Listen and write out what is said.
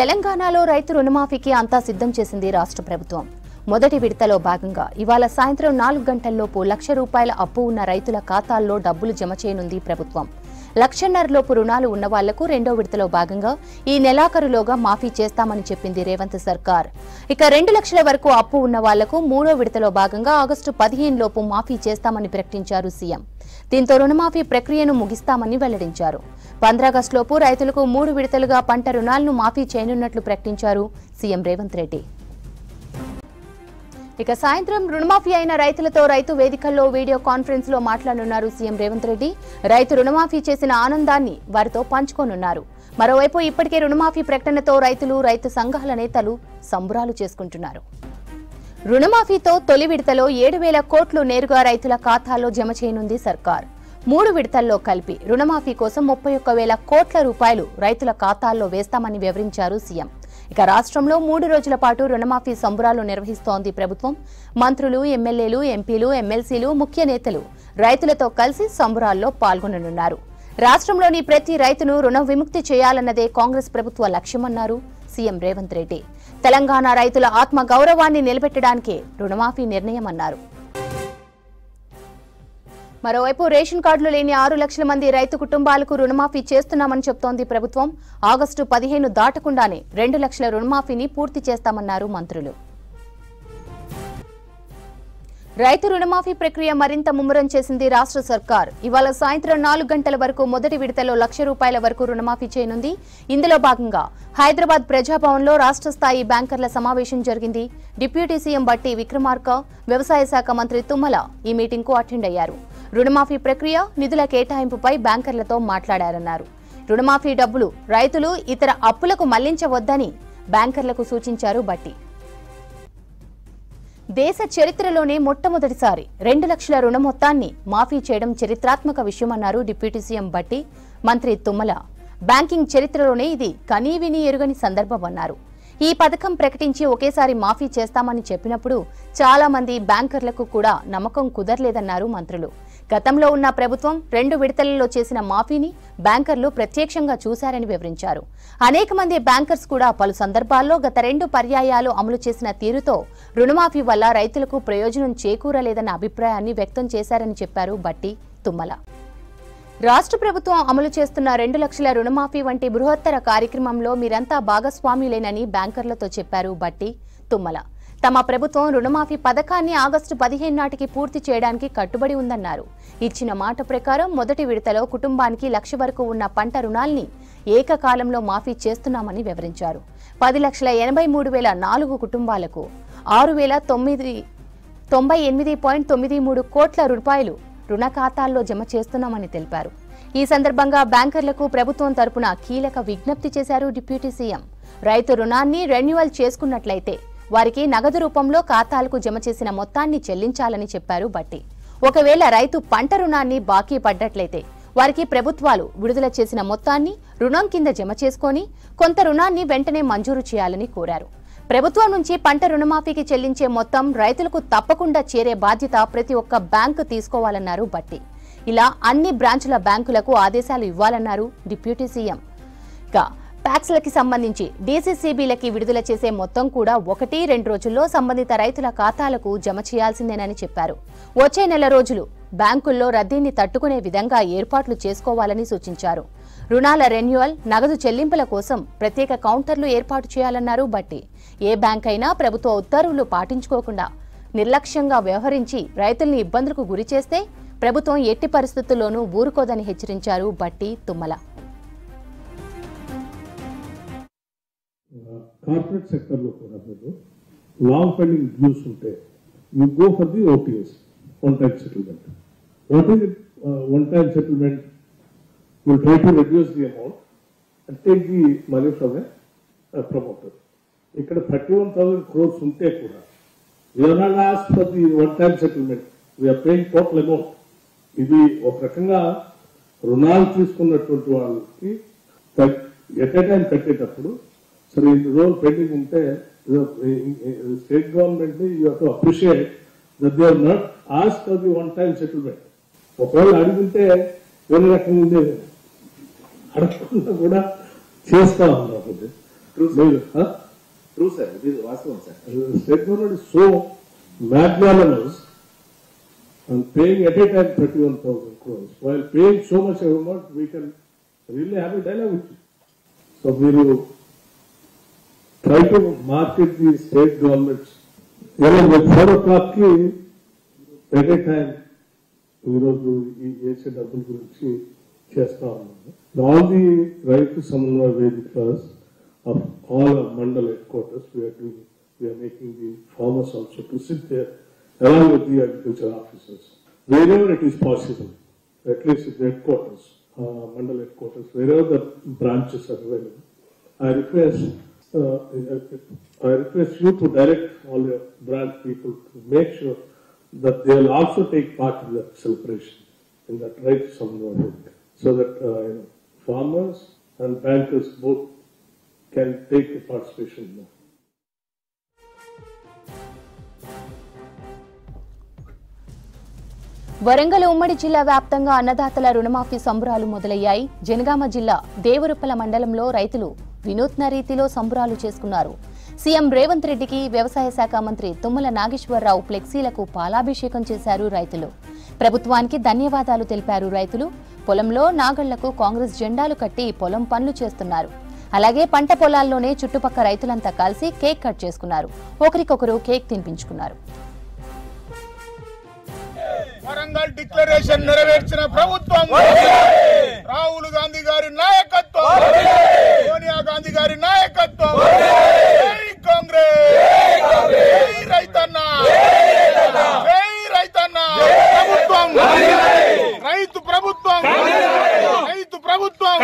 తెలంగాణలో రైతు రుణమాఫీకి అంతా సిద్ధం చేసింది రాష్ట్ర ప్రభుత్వం. మొదటి విడతలో భాగంగా ఇవాళ సాయంత్రం 4 గంటల్లోపు ₹1,00,000 అప్పు ఉన్న రైతుల ఖాతాల్లో డబ్బులు జమ చేయనుంది ప్రభుత్వం. 1,50,000 లోపు రుణాలు ఉన్న వాళ్లకు రెండో విడతలో భాగంగా ఈ నెలాఖరులోగా మాఫీ చేస్తామని చెప్పింది రేవంత్ సర్కార్. ఇక 2 లక్షల వరకు అప్పు ఉన్న వాళ్లకు మూడో విడతలో భాగంగా ఆగస్టు 15 లోపు మాఫీ చేస్తామని ప్రకటించారు సీఎం. దీంతో రుణమాఫీ ప్రక్రియను ముగిస్తామని వెల్లడించారు. 15 ఆగస్టులోపు రైతులకు 3 విడతలుగా పంట రుణాలను మాఫీ చేయనున్నట్లు ప్రకటించారు సీఎం రేవంత్ రెడ్డి. ఇక సాయంత్రం రుణమాఫీ అయిన రైతులతో రైతు వేదికల్లో వీడియో కాన్ఫరెన్స్ లో మాట్లాడనున్నారు సీఎం రేవంత్ రెడ్డి. రైతు రుణమాఫీ చేసిన ఆనందాన్ని వారితో పంచుకోనున్నారు. మరోవైపు ఇప్పటికే రుణమాఫీ ప్రకటనతో రైతులు, రైతు సంఘాల నేతలు సంబరాలు చేసుకుంటున్నారు. రుణమాఫీతో తొలి విడతలో 7,000 కోట్లు నేరుగా రైతుల ఖాతాల్లో జమ చేయనుంది సర్కార్. 3 విడతల్లో కలిపి రుణమాఫీ కోసం 31,000 కోట్ల రూపాయలు రైతుల ఖాతాల్లో వేస్తామని వివరించారు సీఎం. ఇక రాష్ట్రంలో 3 రోజుల పాటు రుణమాఫీ సంబరాలు నిర్వహిస్తోంది ప్రభుత్వం. మంత్రులు, ఎమ్మెల్యేలు, ఎంపీలు, ఎమ్మెల్సీలు, ముఖ్య నేతలు రైతులతో కలిసి సంబరాల్లో పాల్గొననున్నారు. రాష్ట్రంలోని ప్రతి రైతును రుణ విముక్తి చేయాలన్నదే కాంగ్రెస్ ప్రభుత్వ లక్ష్యమన్నారు సీఎం రేవంత్ రెడ్డి. తెలంగాణ రైతుల ఆత్మ గౌరవాన్ని నిలబెట్టడానికే రుణమాఫీ నిర్ణయమన్నారు. మరోవైపు రేషన్ కార్డులు లేని 6 లక్షల మంది రైతు కుటుంబాలకు రుణమాఫీ చేస్తున్నామని చెప్తోంది ప్రభుత్వం. ఆగస్టు 15 దాటకుండానే 2 లక్షల రుణమాఫీని పూర్తి చేస్తామన్నారు మంత్రులు. రైతు రుణమాఫీ ప్రక్రియ మరింత ముమ్మరం చేసింది రాష్ట్ర సర్కార్. ఇవాళ సాయంత్రం 4 గంటల వరకు మొదటి విడతలో ₹1,00,000 వరకు రుణమాఫీ చేయనుంది. ఇందులో భాగంగా హైదరాబాద్ ప్రజాభవన్లో రాష్ట్ర స్థాయి బ్యాంకర్ల సమావేశం జరిగింది. డిప్యూటీ సీఎం బట్టి విక్రమార్క, వ్యవసాయ శాఖ మంత్రి తుమ్మల ఈ మీటింగ్కు అటెండ్ అయ్యారు. రుణమాఫీ ప్రక్రియ, నిధుల కేటాయింపుపై బ్యాంకర్లతో మాట్లాడారన్నారు. రుణమాఫీ డబ్బులు రైతులు ఇతర అప్పులకు మళ్లించవద్దని బ్యాంకర్లకు సూచించారు బట్టి. దేశ చరిత్రలోనే మొట్టమొదటిసారి 2 లక్షల రుణ మొత్తాన్ని మాఫీ చేయడం చరిత్రాత్మక విషయమన్నారు డిప్యూటీ సీఎం బట్టి. మంత్రి తుమ్మల బ్యాంకింగ్ చరిత్రలోనే ఇది కనీవిని ఎరుగని సందర్భమన్నారు. ఈ పథకం ప్రకటించి ఒకేసారి మాఫీ చేస్తామని చెప్పినప్పుడు చాలా మంది బ్యాంకర్లకు కూడా నమ్మకం కుదరలేదన్నారు మంత్రులు. గతంలో ఉన్న ప్రభుత్వం 2 విడతలలో చేసిన మాఫీని బ్యాంకర్లు ప్రత్యక్షంగా చూశారని వివరించారు. అనేక మంది బ్యాంకర్స్ కూడా పలు సందర్భాల్లో గత 2 పర్యాయాలు అమలు చేసిన తీరుతో రుణమాఫీ వల్ల రైతులకు ప్రయోజనం చేకూరలేదన్న అభిప్రాయాన్ని వ్యక్తం చేశారని చెప్పారు బట్టి తుమ్మల. రాష్ట్ర ప్రభుత్వం అమలు చేస్తున్న 2 లక్షల రుణమాఫీ వంటి బృహత్తర కార్యక్రమంలో మీరంతా భాగస్వామ్యులేనని బ్యాంకర్లతో చెప్పారు బట్టి తుమ్మల. తమ ప్రభుత్వం రుణమాఫీ పథకాన్ని ఆగస్టు 15 నాటికి పూర్తి చేయడానికి కట్టుబడి ఉందన్నారు. ఇచ్చిన మాట ప్రకారం మొదటి విడతలో కుటుంబానికి 1,00,000 వరకు ఉన్న పంట రుణాల్ని ఏకకాలంలో మాఫీ చేస్తున్నామని వివరించారు. 10,83,004 కుటుంబాలకు 6,998.93 కోట్ల రూపాయలు రుణ ఖాతాల్లో జమ చేస్తున్నామని తెలిపారు. ఈ సందర్భంగా బ్యాంకర్లకు ప్రభుత్వం తరపున కీలక విజ్ఞప్తి చేశారు డిప్యూటీ సీఎం. రైతు రుణాన్ని రెన్యువల్ చేసుకున్నట్లయితే వారికి నగదు రూపంలో ఖాతాలకు జమ చేసిన మొత్తాన్ని చెల్లించాలని చెప్పారు బట్టి. ఒకవేళ రైతు పంట రుణాన్ని బాకీ పడ్డట్లయితే వారికి ప్రభుత్వాలు విడుదల చేసిన మొత్తాన్ని రుణం కింద జమ చేసుకొని కొంత రుణాన్ని వెంటనే మంజూరు చేయాలని కోరారు. ప్రభుత్వం నుంచి పంట రుణమాఫీకి చెల్లించే మొత్తం రైతులకు తప్పకుండా చేరే బాధ్యత ప్రతి ఒక్క బ్యాంకు తీసుకోవాలన్నారు బట్టి. ఇలా అన్ని బ్రాంచుల బ్యాంకులకు ఆదేశాలు ఇవ్వాలన్నారు డిప్యూటీ సీఎం. ప్యాక్స్లకి సంబంధించి డీసీసీబీలకి విడుదల చేసే మొత్తం కూడా 1-2 రోజుల్లో సంబంధిత రైతుల ఖాతాలకు జమ చేయాల్సిందేనని చెప్పారు. వచ్చే నెల రోజులు బ్యాంకుల్లో రద్దీని తట్టుకునే విధంగా ఏర్పాట్లు చేసుకోవాలని సూచించారు. రుణాల రెన్యువల్, నగదు చెల్లింపుల కోసం ప్రత్యేక కౌంటర్లు ఏర్పాటు చేయాలన్నారు బట్టి. ఏ బ్యాంక్ అయినా ప్రభుత్వ ఉత్తర్వులు పాటించుకోకుండా నిర్లక్ష్యంగా వ్యవహరించి రైతుల్ని ఇబ్బందులకు గురి చేస్తే ప్రభుత్వం ఎట్టి పరిస్థితుల్లోనూ ఊరుకోదని హెచ్చరించారు బట్టి తుమ్మల. కార్పొరేట్ సెక్టర్లో కూడా మీరు లాంగ్ పెండింగ్ డ్యూస్ ఉంటే you go for the OTS, one time settlement. What is it? One time settlement will try to reduce the amount and take the money from a promoter. ఇక్కడ 31,000 crores ఉంటే కూడా we're not asked for the one time settlement, we're paying total amount. ఇది ఒక రకంగా రుణాలు తీసుకున్నటువంటి వాళ్ళకి at a time కట్టేటప్పుడు సరే ఇన్ని రోజులు పెండింగ్ ఉంటే state government you have to appreciate that they are not asked for the one time settlement. ఒకవేళ అడిగితే వేరే రకంగా ఉండేది, అడగకుండా కూడా చేస్తా ఉన్నారు. True, sir. It is vastavam, sir. The state government is so magnanimous and paying at a time 31,000 crores. While paying so much amount, we can really have a dialogue with you. So we will try to market the state governments. With 4 o'clock at a time, ఈరోజు ఈ వేసే డబ్బుల గురించి చేస్తా ఉన్నాము. All the రైతు సమన్వయ వేదికస్ of all our mandal headquarters, we are making the farmers also to sit there along with the agriculture officers. Wherever it is possible, at least at the headquarters, mandal headquarters, wherever the branches are available, I request you to direct all your branch people to make sure that they will also take part in that celebration, in that right somewhere, so that farmers and bankers both can take the participation now. Warangal ఉమ్మడి జిల్లా వ్యాప్తంగా అన్నదాతల రుణమాఫీ సంబరాలు మొదలయ్యాయి. జనగామ జిల్లా దేవరుప్పల మండలంలో రైతులు వినూత్న రీతిలో సంబరాలు చేసుకున్నారు. సీఎం రేవంత్ రెడ్డికి వ్యవసాయ శాఖ మంత్రి తుమ్మల నాగేశ్వరరావు ఫ్లెక్సీలకు పాలాభిషేకం చేశారు రైతులు. ప్రభుత్వానికి ధన్యవాదాలు తెలిపారు రైతులు. పొలంలో నాగళ్లకు కాంగ్రెస్ జెండాలు కట్టి పొలం పనులు చేస్తున్నారు. అలాగే పంట పొలాల్లోనే చుట్టుపక్క రైతులంతా కలిసి కేక్ కట్ చేసుకున్నారు. ఒకరికొకరు కేక్ తినిపించుకున్నారు. వరంగల్ డిక్లరేషన్ నెరవేర్చిన ప్రభుత్వం, రాహుల్ గాంధీ గారి నాయకత్వం, సోనియా గాంధీ గారి నాయకత్వం, కాంగ్రెస్, రైతన్న, రైతన్న ప్రభుత్వం, రైతు ప్రభుత్వం, రైతు ప్రభుత్వం.